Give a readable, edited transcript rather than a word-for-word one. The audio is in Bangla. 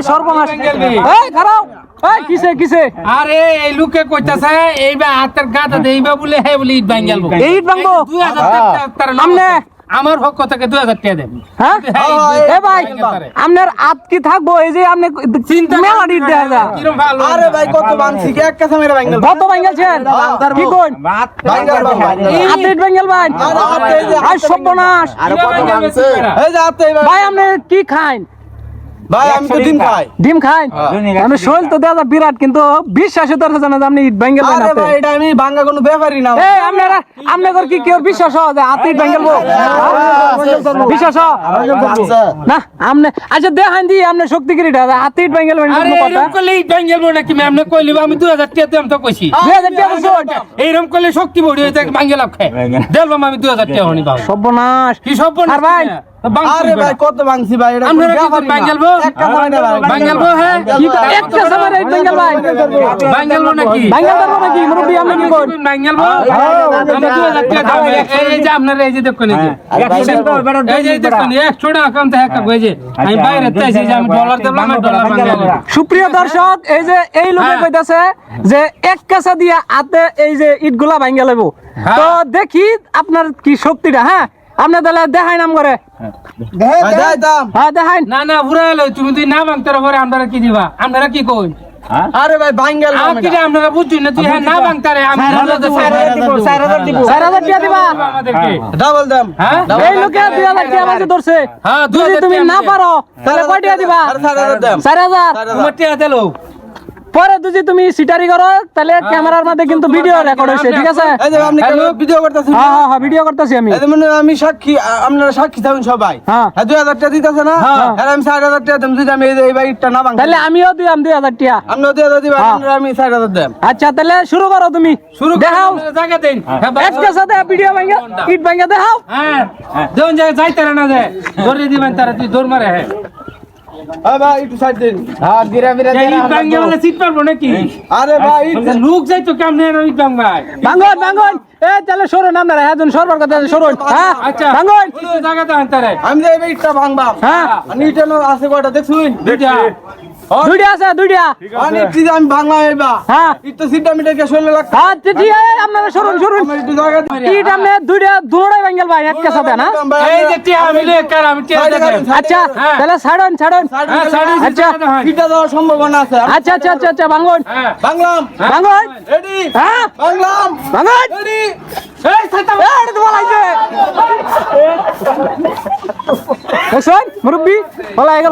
সর্বনাশ কিসে কিসে আরে এই লোকে কইতাছে এইবা হাতের গাদা দেইবা বলে হে বলে ইট ভাঙালবো ইট ভাঙবো 2000 টাকা আমনে আমার পক্ষ থেকে 2000 টাকা দেন হ্যাঁ এ ভাই আপনার আত কি থাকবো এই যে আপনি চিন্তা মেলা ইট দেয়া যা কিরম ভালো আরে ভাই কত ভাঙছি কি এক কাছে মেরে ভাঙল কত ভাঙালছেন কি কোন ভাঙল আত ইট ভাঙাল ভাই আই সর্বনাশ আরে কত ভাঙছে এই যে আপনি ভাই আপনি কি খান ভাই আমি তো ডিম খাই ডিম খান আমি শৈল তো দাদা বিরাট কিন্তু বিশ্বাসে তো জানা যে আপনি ইট ভাঙাল ভাই আরে ভাই এটা আমি ভাঙা কোনো ব্যাপারই না এই আপনারা কি কেউ বিশ্বাস হয় যে হাতে ইট ভাঙালবো বিশ্বাস না আপনি আচ্ছা দেখান দি আপনি শক্তি কি এটা হাতে ইট ভাঙাল ভাই আরে এরকম করলে ইট ভাঙালবো নাকি আমি আপনি কইলিব আমি 2000 টাকা দিম তো কইছি 2000 টাকা বলছো এইরকম করলে শক্তি বড়ি হইতে ভাঙাল খায় দেলবাম আমি 2000 টাকা হনি পাবো সর্বনাশ কি সর্বনাশ আর ভাই আরে ভাই কত ভাঙছি ভাই এটা আমরা কি ভাঙালবো এক কাছে মেরে ভাঙালবো হ্যাঁ কি একটা সময় ইট ভাঙাল ভাই ভাঙালবো নাকি ভাঙাল পারবো নাকি মুরব্বি আপনি কি কোন ভাঙালবো আমি 2000 টাকা দাম এই যে আপনারা এই যে দেখুন এই যে দেখুন 100 টাকা কম থেকে একটা কই যে আমি বাইরে তাইছি যে আমি ডলার দেব না ডলার ভাঙালবো সুপ্রিয় দর্শক এই যে এই লোকে কইতাছে যে এক কাঁচা দিয়া হাতে এই যে ইটগুলা ভাঙা লইব তো দেখি আপনার কি শক্তিটা হ্যাঁ আপনি তাহলে দেখাই নাম করে দেখাই দাম হ্যাঁ দেখাই না না পুরা হলো তুমি তুই না ভাঙতে পরে আপনারা কি দিবা আপনারা কি কই আরে ভাই ভাঙল আমি কি আপনারা বুঝছেন না তুই হ্যাঁ না ভাঙতে রে আমি 4000 টাকা দিবা আমাদেরকে ডাবল দাম হ্যাঁ এই লোকে 2000 টাকা আমাকে ধরছে হ্যাঁ যদি তুমি না পারো তাহলে কয় টাকা দিবা আরে 4000 দাম 4000 তোমার টাকা দিলো পরে যদি তুমি সিটারি করো তাহলে ক্যামেরার মধ্যে কিন্তু ভিডিও রেকর্ড হইছে ঠিক আছে এই যে আপনি ভিডিও করতেছেন হ্যাঁ হ্যাঁ হ্যাঁ ভিডিও করতেছি আমি এই যে মানে আমি সাক্ষী আপনারা সাক্ষী থাকুন সবাই হ্যাঁ 2000 টাকা দিতেছে না আর আমি 4000 টাকা দাম যদি আমি এই বাইকটা না ভাঙি তাহলে আমিও দিলাম 2000 টাকা আপনি 2000 দিবেন আপনারা আমি 4000 দাম আচ্ছা তাহলে শুরু করো তুমি শুরু দেখাও জায়গা দেন একটা সাথে ভিডিও ভাঙা ইট ভাঙা দেখাও হ্যাঁ যখন জায়গা যাইতে না যায় ধরে দিবেন তারা তুই দৌড় মারে হ্যাঁ ভাই একটু সাইড দিন হ্যাঁ গিরা গিরা ইট ভাঙে বলে সিট পারবো নাকি আরে ভাই লোক যাই তো কেমনে ইট ভাঙবাই ভাঙন ভাঙন এ তাহলে সরুন আপনারা হ্যাঁ সরবার কথা সরুন হ্যাঁ আচ্ছা ভাঙন জায়গাটা আনতারে আমি যে এই বাইকটা ভাঙবাম হ্যাঁ আমি এটা আছে কয়টা দেখছুন দুইটা দুইটা আছে দুইটা আমি একটু আমি ভাঙলাম এবা হ্যাঁ একটু সিটটা মিটাকে শরীরে লাগছে আচ্ছা ঠিক আছে আপনারা সরুন সরুন আমি একটু জায়গা ইট আপনি দুইটা দুটোই ভাঙাল ভাই একটা সাথে না এই যে টিয়া মিলে কার আমি টিয়া দেখেন আচ্ছা তাহলে ছাড়ুন ছাড়ুন হ্যাঁ সাড়ে আচ্ছা সিটটা দেওয়ার সম্ভাবনা আছে আচ্ছা আচ্ছা আচ্ছা আচ্ছা ভাঙন হ্যাঁ ভাঙলাম ভাঙন রেডি হ্যাঁ ভাঙলাম ভাঙন রেডি এই সাইতা এটা তো বলাইছে দেখছেন মুরব্বি বলাই